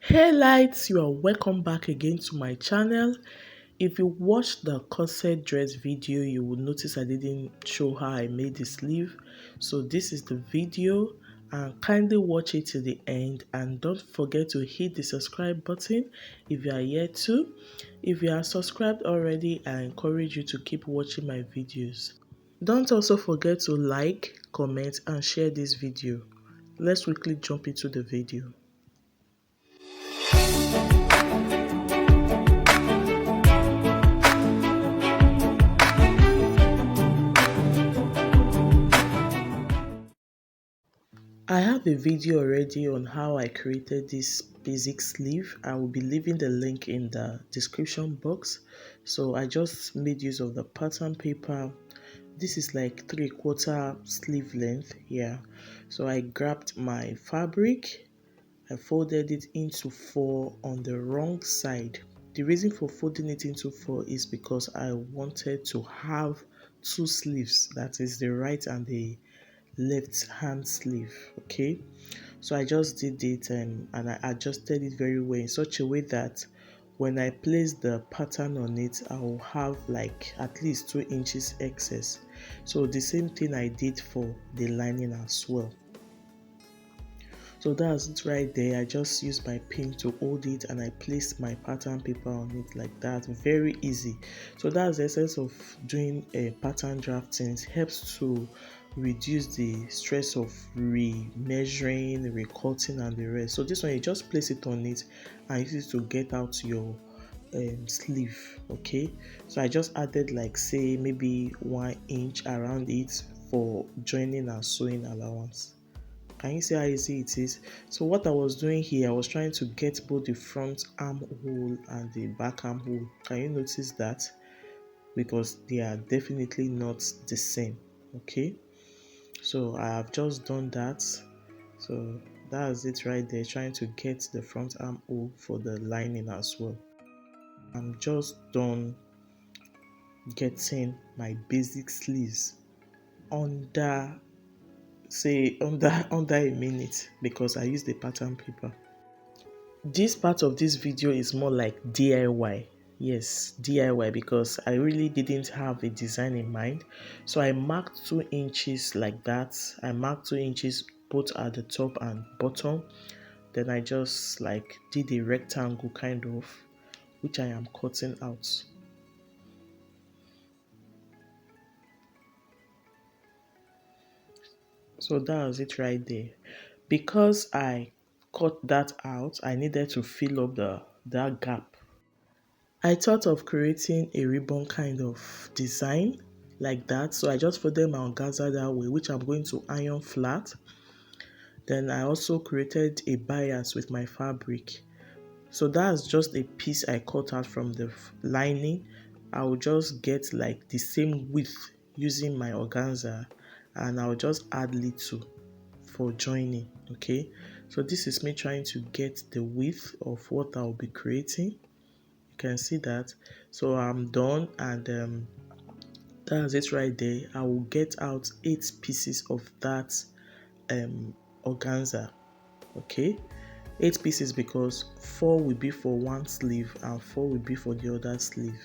Hey lights, you are welcome back again to my channel. If you watched the corset dress video, you will notice I didn't show how I made the sleeve. So this is the video, and kindly watch it to the end, and don't forget to hit the subscribe button if you are yet to. If you are subscribed already, I encourage you to keep watching my videos. Don't also forget to like, comment and share this video. Let's quickly jump into the video. I have a video already on how I created this basic sleeve. I will be leaving the link in the description box. So I just made use of the pattern paper. This is like 3/4 sleeve length here. So I grabbed my fabric, I folded it into 4 on the wrong side. The reason for folding it into 4 is because I wanted to have 2 sleeves, that is the right and the left hand sleeve. Okay, so I just did it and I adjusted it very well in such a way that when I place the pattern on it, I will have like at least 2 inches excess. So the same thing I did for the lining as well. So that's it right there. I just used my pin to hold it and I placed my pattern paper on it like that. Very easy. So that's the essence of doing a pattern drafting. It helps to reduce the stress of re-measuring, recutting and the rest. So this one, you just place it on it and use it to get out your sleeve. Okay, so I just added like say maybe 1 inch around it for joining and sewing allowance. Can you see how easy it is? So what I was doing here, I was trying to get both the front armhole and the back armhole. Can you notice that? Because they are definitely not the same. Okay, so I have just done that. So that's it right there, trying to get the front armhole for the lining as well. I'm just done getting my basic sleeves under under a minute because I used the pattern paper. This part of this video is more like DIY. Yes, DIY, because I really didn't have a design in mind. So I marked 2 inches like that. I marked 2 inches both at the top and bottom. Then I just like did a rectangle kind of, which I am cutting out. So that was it right there. Because I cut that out, I needed to fill up that gap. I thought of creating a ribbon kind of design like that. So I just folded my organza that way, which I'm going to iron flat. Then I also created a bias with my fabric. So that's just a piece I cut out from the lining. I will just get like the same width using my organza, and I'll just add little for joining. Okay, so this is me trying to get the width of what I'll be creating. You can see that. So I'm done, and that's it right there. I will get out 8 pieces of that organza. Okay, 8 pieces because 4 will be for one sleeve and 4 will be for the other sleeve.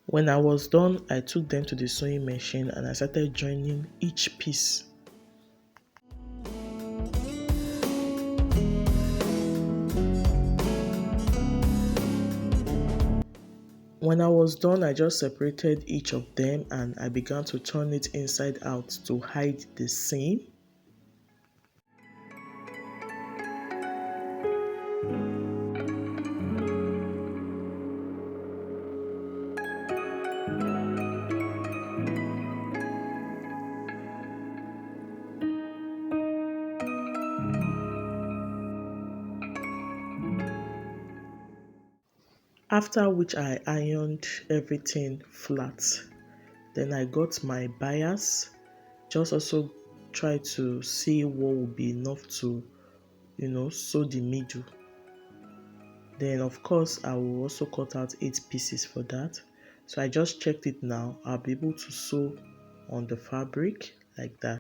When I was done, I took them to the sewing machine and I started joining each piece. When I was done, I just separated each of them and I began to turn it inside out to hide the seam. After which I ironed everything flat. Then I got my bias, just also try to see what would be enough to, sew the middle. Then of course I will also cut out 8 pieces for that. So I just checked it now. I'll be able to sew on the fabric like that.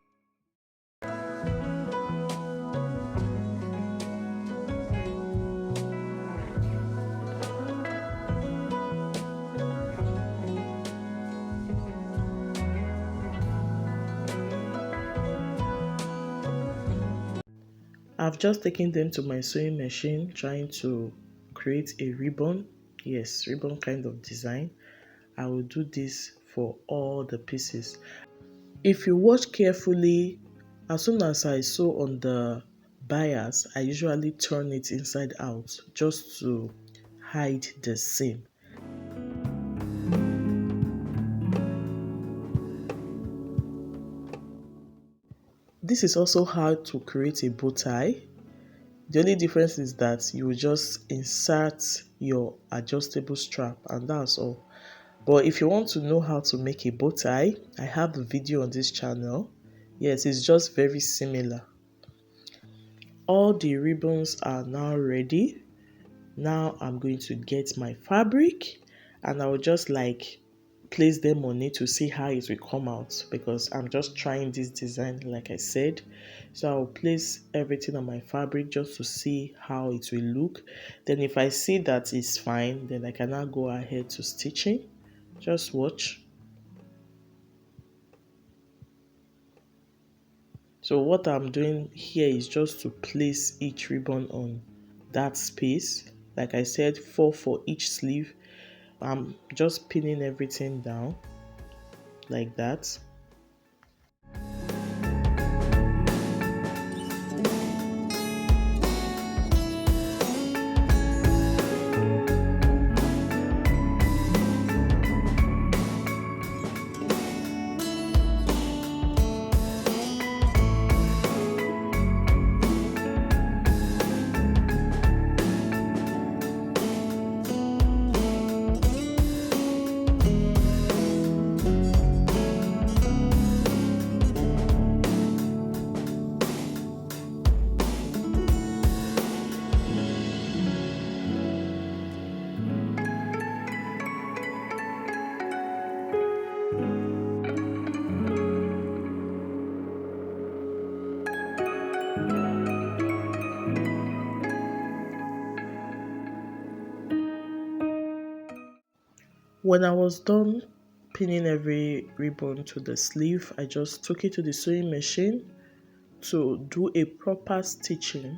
I've just taken them to my sewing machine trying to create a ribbon. Yes, ribbon kind of design. I will do this for all the pieces. If you watch carefully, as soon as I sew on the bias, I usually turn it inside out just to hide the seam. This is also how to create a bow tie. The only difference is that you will just insert your adjustable strap and that's all. But if you want to know how to make a bow tie, I have a video on this channel. Yes, it's just very similar. All the ribbons are now ready. Now I'm going to get my fabric and I will just like place them on it to see how it will come out because I'm just trying this design like I said. So I'll place everything on my fabric just to see how it will look. Then if I see that it's fine, then I can now go ahead to stitching. Just watch. So what I'm doing here is just to place each ribbon on that space. Like I said, 4 for each sleeve. I'm just pinning everything down like that. When I was done pinning every ribbon to the sleeve, I just took it to the sewing machine to do a proper stitching.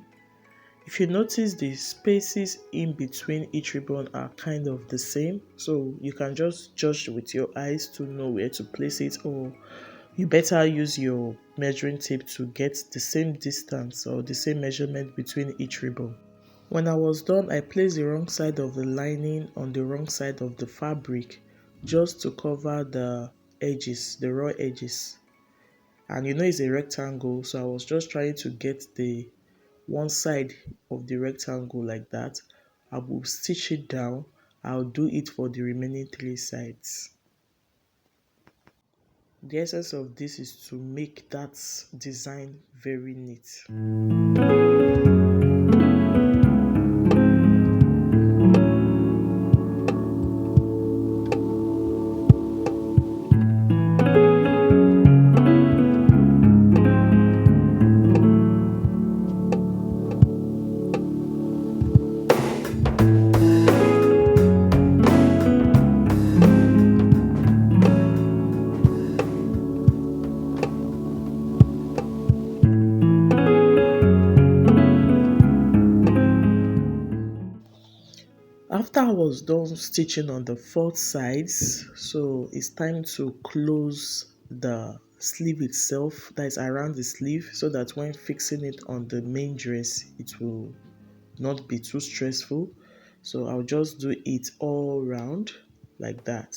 If you notice, the spaces in between each ribbon are kind of the same, so you can just judge with your eyes to know where to place it, or you better use your measuring tape to get the same distance or the same measurement between each ribbon. When I was done, I placed the wrong side of the lining on the wrong side of the fabric just to cover the edges, the raw edges. And you know it's a rectangle, so I was just trying to get the one side of the rectangle like that. I will stitch it down. I'll do it for the remaining 3 sides. The essence of this is to make that design very neat. After I was done stitching on the 4 sides, so it's time to close the sleeve itself, that is around the sleeve, so that when fixing it on the main dress it will not be too stressful. So I'll just do it all round like that.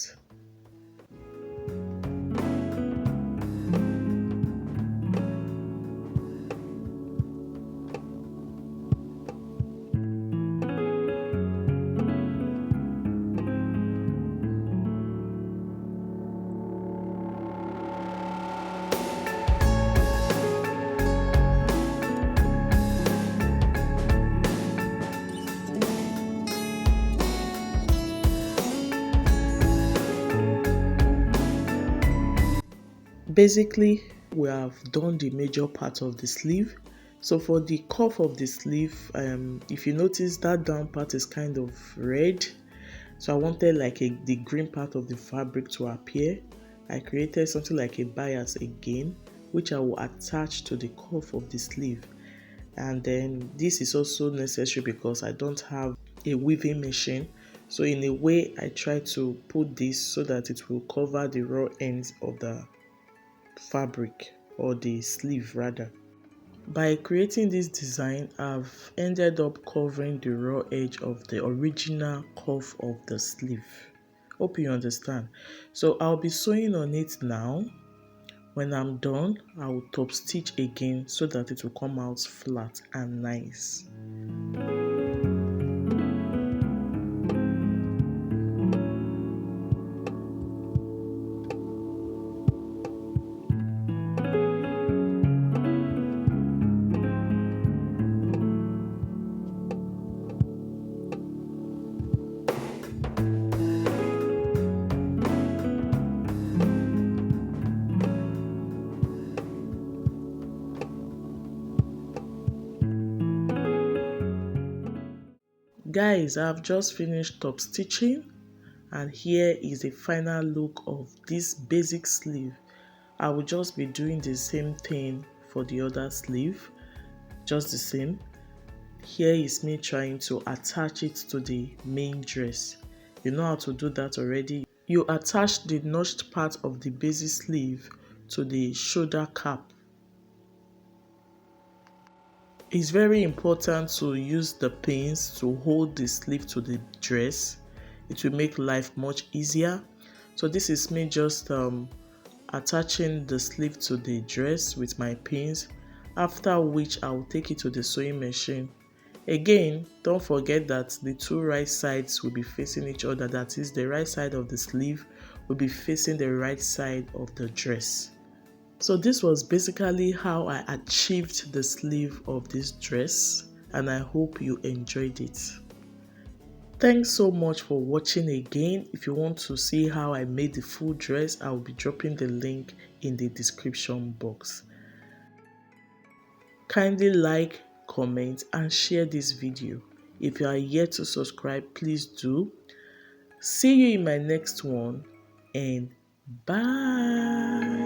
Basically, we have done the major part of the sleeve. So for the cuff of the sleeve, if you notice that down part is kind of red, so I wanted like the green part of the fabric to appear. I created something like a bias again, which I will attach to the cuff of the sleeve. And then this is also necessary because I don't have a weaving machine. So in a way, I try to put this so that it will cover the raw ends of the fabric, or the sleeve rather. By creating this design, I've ended up covering the raw edge of the original cuff of the sleeve. Hope you understand. So I'll be sewing on it now. When I'm done, I will top stitch again so that it will come out flat and nice. Guys, I've just finished top stitching, and here is the final look of this basic sleeve. I will just be doing the same thing for the other sleeve, just the same. Here is me trying to attach it to the main dress. You know how to do that already. You attach the notched part of the basic sleeve to the shoulder cap. It's very important to use the pins to hold the sleeve to the dress. It will make life much easier. So this is me just attaching the sleeve to the dress with my pins, after which I will take it to the sewing machine. Again, don't forget that the two right sides will be facing each other. That is, the right side of the sleeve will be facing the right side of the dress. So this was basically how I achieved the sleeve of this dress, and I hope you enjoyed it. Thanks so much for watching again. If you want to see how I made the full dress, I will be dropping the link in the description box. Kindly like, comment and share this video. If you are yet to subscribe, please do. See you in my next one, and bye.